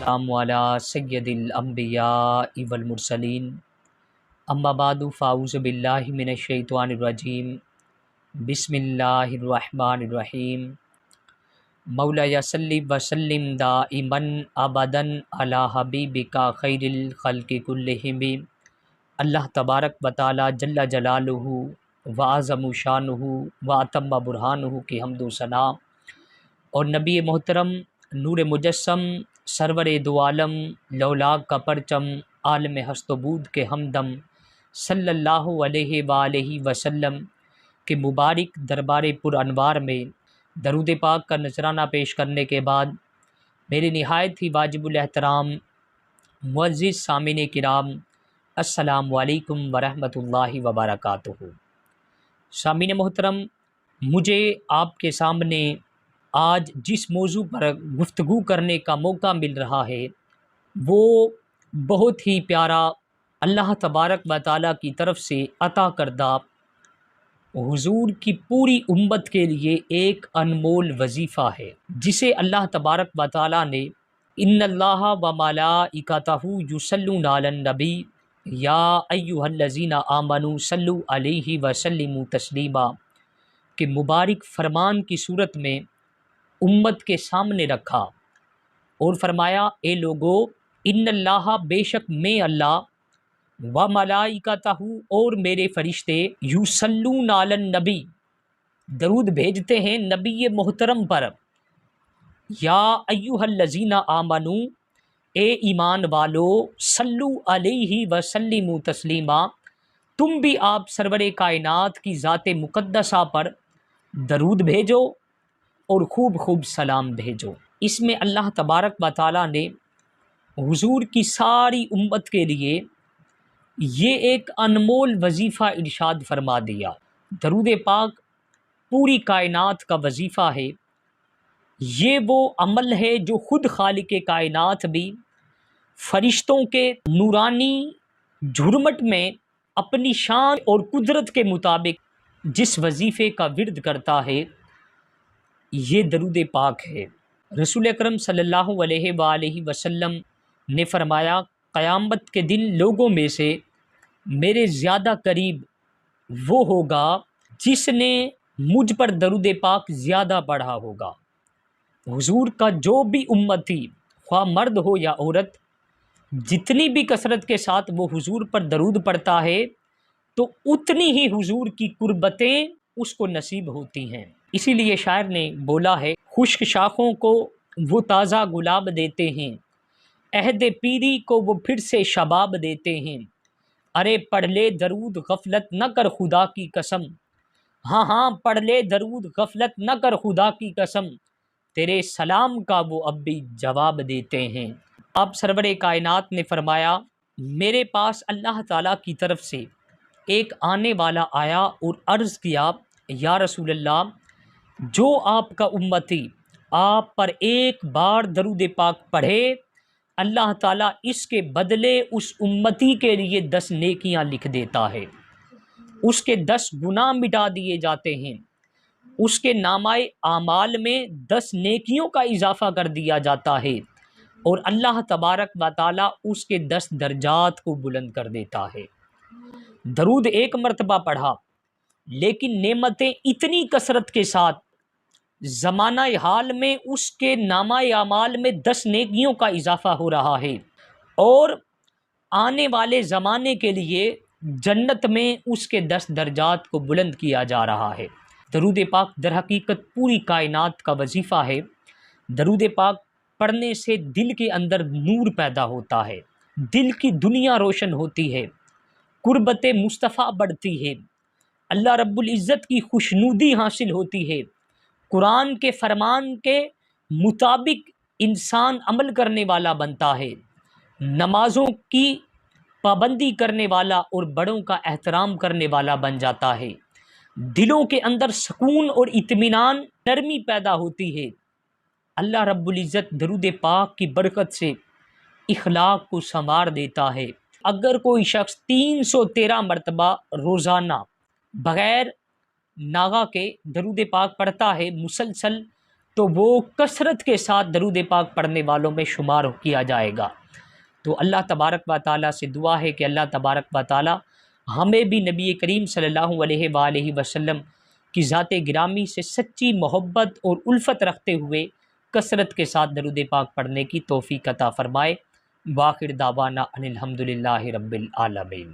والسلام علی سید الانبیاء والمرسلین اما بعد فاعوذ باللہ من الشیطان الرجیم بسم اللہ الرحمن الرحیم مولا صلی وسلم دائما ابدا علی حبیبک خیر الخلق کلہم۔ اللہ تبارک و تعالی جل جلالہ و اعظم شانہ و اتم برہانہ کی حمد و ثنا اور نبی محترم نور مجسم سرور دو عالم لولاک کا پرچم عالم ہست و بود کے ہمدم صلی اللہ علیہ وآلہ وسلم کے مبارک دربار پر انوار میں درود پاک کا نذرانہ پیش کرنے کے بعد میرے نہایت ہی واجب الاحترام معزز سامعین کرام السلام علیکم ورحمۃ اللہ وبرکاتہ۔ سامعین محترم، مجھے آپ کے سامنے آج جس موضوع پر گفتگو کرنے کا موقع مل رہا ہے وہ بہت ہی پیارا اللہ تبارک و تعالیٰ کی طرف سے عطا کردہ حضور کی پوری امت کے لیے ایک انمول وظیفہ ہے، جسے اللہ تبارک و تعالیٰ نے ان اللہ و ملائکتہ یصلون علی النبی یا ایھا الذین آمنوا صلوا علیہ وسلموا تسلیما کے مبارک فرمان کی صورت میں امت کے سامنے رکھا اور فرمایا، اے لوگو، ان اللہ بے شک میں اللہ و ملائکتہ اور میرے فرشتے یصلون علی النبی درود بھیجتے ہیں نبی محترم پر، یا ایھا الذین آمنو اے ایمان والو، صلو علیہ وسلموا تسلیما تم بھی آپ سرور کائنات کی ذات مقدسہ پر درود بھیجو اور خوب خوب سلام بھیجو۔ اس میں اللہ تبارک و تعالیٰ نے حضور کی ساری امت کے لیے یہ ایک انمول وظیفہ ارشاد فرما دیا۔ درود پاک پوری کائنات کا وظیفہ ہے، یہ وہ عمل ہے جو خود خالق کائنات بھی فرشتوں کے نورانی جھرمٹ میں اپنی شان اور قدرت کے مطابق جس وظیفے کا ورد کرتا ہے یہ درود پاک ہے۔ رسول اکرم صلی اللہ علیہ وآلہ وسلم نے فرمایا، قیامت کے دن لوگوں میں سے میرے زیادہ قریب وہ ہوگا جس نے مجھ پر درود پاک زیادہ پڑھا ہوگا۔ حضور کا جو بھی امتی، خواہ مرد ہو یا عورت، جتنی بھی کثرت کے ساتھ وہ حضور پر درود پڑھتا ہے تو اتنی ہی حضور کی قربتیں اس کو نصیب ہوتی ہیں۔ اسی لیے شاعر نے بولا ہے، خشک شاخوں کو وہ تازہ گلاب دیتے ہیں، عہد پیری کو وہ پھر سے شباب دیتے ہیں۔ ارے پڑھ لے درود غفلت نہ کر خدا کی قسم، ہاں ہاں پڑھ لے درود غفلت نہ کر خدا کی قسم، تیرے سلام کا وہ اب بھی جواب دیتے ہیں۔ اب سرور کائنات نے فرمایا، میرے پاس اللہ تعالیٰ کی طرف سے ایک آنے والا آیا اور عرض کیا، یا رسول اللہ، جو آپ کا امتی آپ پر ایک بار درود پاک پڑھے، اللہ تعالیٰ اس کے بدلے اس امتی کے لیے 10 نیکیاں لکھ دیتا ہے، اس کے 10 گناہ مٹا دیے جاتے ہیں، اس کے نامہ اعمال میں 10 نیکیوں کا اضافہ کر دیا جاتا ہے، اور اللہ تبارک و تعالیٰ اس کے 10 درجات کو بلند کر دیتا ہے۔ درود ایک مرتبہ پڑھا لیکن نعمتیں اتنی کثرت کے ساتھ زمانہ حال میں اس کے نامہ اعمال میں 10 نیکیوں کا اضافہ ہو رہا ہے، اور آنے والے زمانے کے لیے جنت میں اس کے 10 درجات کو بلند کیا جا رہا ہے۔ درود پاک در حقیقت پوری کائنات کا وظیفہ ہے۔ درود پاک پڑھنے سے دل کے اندر نور پیدا ہوتا ہے، دل کی دنیا روشن ہوتی ہے، قربت مصطفیٰ بڑھتی ہے، اللہ رب العزت کی خوشنودی حاصل ہوتی ہے، قرآن کے فرمان کے مطابق انسان عمل کرنے والا بنتا ہے، نمازوں کی پابندی کرنے والا اور بڑوں کا احترام کرنے والا بن جاتا ہے، دلوں کے اندر سکون اور اطمینان، نرمی پیدا ہوتی ہے۔ اللہ رب العزت درود پاک کی برکت سے اخلاق کو سنوار دیتا ہے۔ اگر کوئی شخص 313 مرتبہ روزانہ بغیر ناغہ کے درود پاک پڑھتا ہے، مسلسل تو وہ کثرت کے ساتھ درود پاک پڑھنے والوں میں شمار کیا جائے گا۔ تو اللہ تبارک و تعالیٰ سے دعا ہے کہ اللہ تبارک و تعالیٰ ہمیں بھی نبی کریم صلی اللہ علیہ وآلہ وسلم کی ذات گرامی سے سچی محبت اور الفت رکھتے ہوئے کثرت کے ساتھ درود پاک پڑھنے کی توفیق عطا فرمائے۔ وآخر دعوانا ان الحمد للہ رب العالمین۔